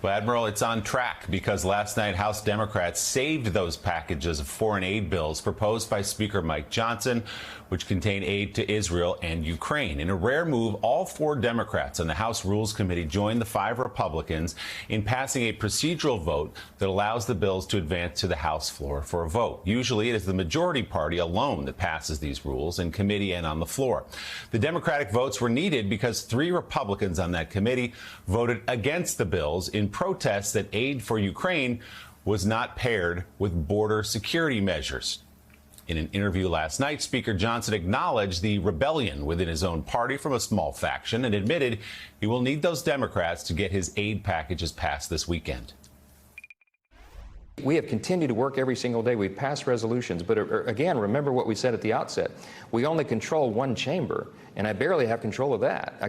Well, Admiral, it's on track because last night House Democrats saved those packages of foreign aid bills proposed by Speaker Mike Johnson, which contain aid to Israel and Ukraine. In a rare move, all 4 Democrats on the House Rules Committee joined the 5 Republicans in passing a procedural vote that allows the bills to advance to the House floor for a vote. Usually it is the majority party alone that passes these rules in committee and on the floor. The Democratic votes were needed because 3 Republicans on that committee voted against the bills in protest that aid for Ukraine was not paired with border security measures. In an interview last night, Speaker Johnson acknowledged the rebellion within his own party from a small faction and admitted he will need those Democrats to get his aid packages passed this weekend. We have continued to work every single day. We've passed resolutions. But again, remember what we said at the outset. We only control one chamber, and I barely have control of that.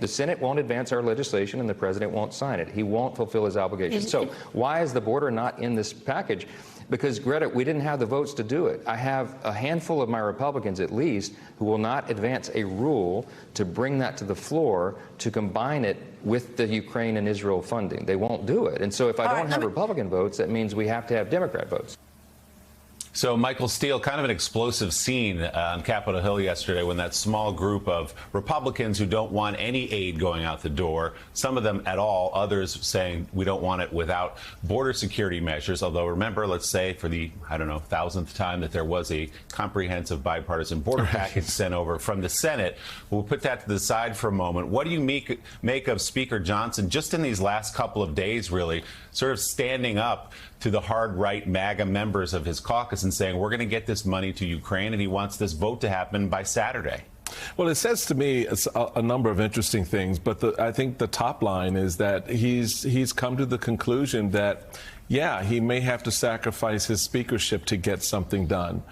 The Senate won't advance our legislation, and the president won't sign it. He won't fulfill his obligations. So why is the border not in this package? Because, Greta, we didn't have the votes to do it. I have a handful of my Republicans, at least, who will not advance a rule to bring that to the floor to combine it with the Ukraine and Israel funding. They won't do it. And so if I don't have Republican votes, that means we have to have Democrat votes. So, Michael Steele, kind of an explosive scene on Capitol Hill yesterday when that small group of Republicans who don't want any aid going out the door, some of them at all, others saying we don't want it without border security measures. Although, remember, let's say for the, 1,000th time that there was a comprehensive bipartisan border package sent over from the Senate. We'll put that to the side for a moment. What do you make of Speaker Johnson just in these last couple of days, really, sort of standing up to the hard right MAGA members of his caucus and saying we're going to get this money to Ukraine, and he wants this vote to happen by Saturday? Well, it says to me it's a number of interesting things, but I think the top line is that he's come to the conclusion that, yeah, he may have to sacrifice his speakership to get something done.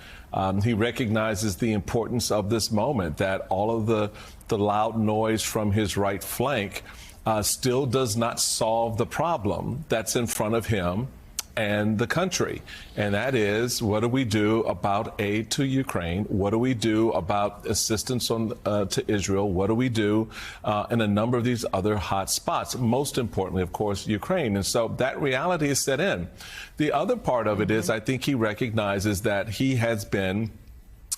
He recognizes the importance of this moment, that all of the loud noise from his right flank still does not solve the problem that's in front of him and the country. And that is, what do we do about aid to Ukraine? What do we do about assistance to Israel? What do we do in a number of these other hot spots? Most importantly, of course, Ukraine. And so that reality is set in. The other part of it is, I think he recognizes that he has been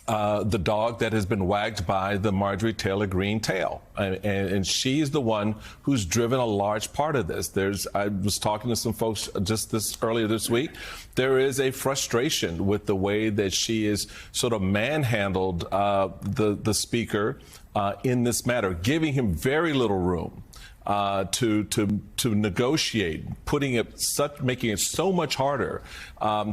the dog that has been wagged by the Marjorie Taylor Greene tail. And she's the one who's driven a large part of this. I was talking to some folks just earlier this week. There is a frustration with the way that she is sort of manhandled the speaker in this matter, giving him very little room to negotiate, making it so much harder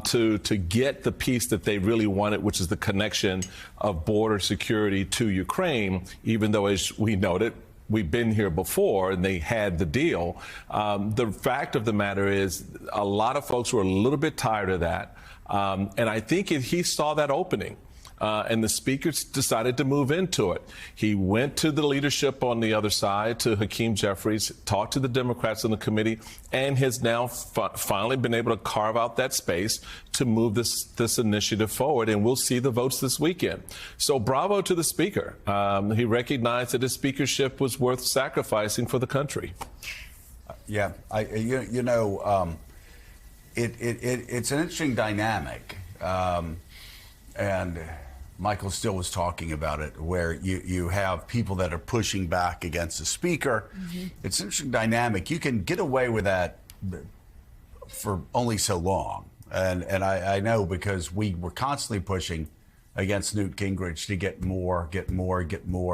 to get the piece that they really wanted, which is the connection of border security to Ukraine, even though, as we noted, we've been here before and they had the deal. The fact of the matter is a lot of folks were a little bit tired of that. And I think he saw that opening. And the speaker decided to move into it. He went to the leadership on the other side, to Hakeem Jeffries, talked to the Democrats on the committee, and has now finally been able to carve out that space to move this initiative forward. And we'll see the votes this weekend. So bravo to the speaker. He recognized that his speakership was worth sacrificing for the country. Yeah, it's an interesting dynamic. And Michael Steele was talking about it, where you have people that are pushing back against the speaker. Mm-hmm. It's an interesting dynamic. You can get away with that for only so long. And I know, because we were constantly pushing against Newt Gingrich to get more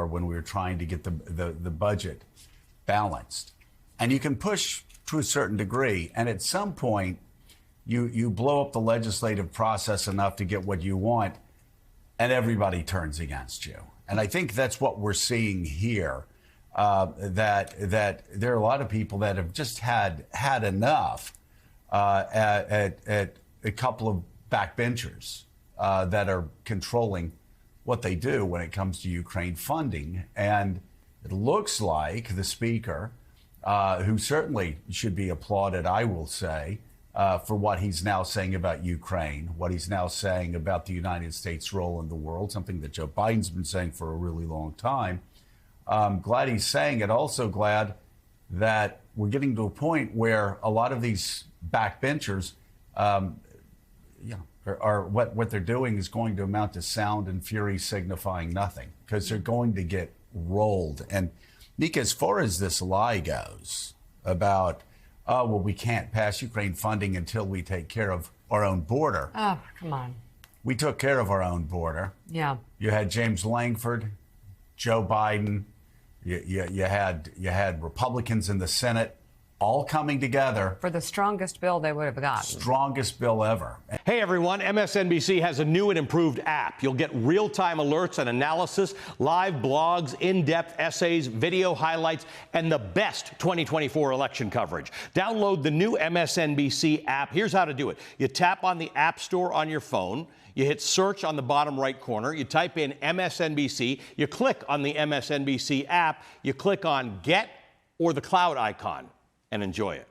when we were trying to get the budget balanced. And you can push to a certain degree. And at some point, you blow up the legislative process enough to get what you want, and everybody turns against you. And I think that's what we're seeing here, that there are a lot of people that have just had enough at a couple of backbenchers that are controlling what they do when it comes to Ukraine funding. And it looks like the speaker, who certainly should be applauded, I will say, for what he's now saying about Ukraine, what he's now saying about the United States' role in the world, something that Joe Biden's been saying for a really long time. I'm glad he's saying it. Also glad that we're getting to a point where a lot of these backbenchers, are what they're doing is going to amount to sound and fury signifying nothing, because they're going to get rolled. And Nika, as far as this lie goes about, oh, well, we can't pass Ukraine funding until we take care of our own border. Oh, come on. We took care of our own border. Yeah. You had James Langford, Joe Biden. You had Republicans in the Senate all coming together. For the strongest bill they would have gotten. Strongest bill ever. Hey everyone, MSNBC has a new and improved app. You'll get real-time alerts and analysis, live blogs, in-depth essays, video highlights, and the best 2024 election coverage. Download the new MSNBC app. Here's how to do it. You tap on the App Store on your phone. You hit search on the bottom right corner. You type in MSNBC. You click on the MSNBC app. You click on Get or the cloud icon and enjoy it.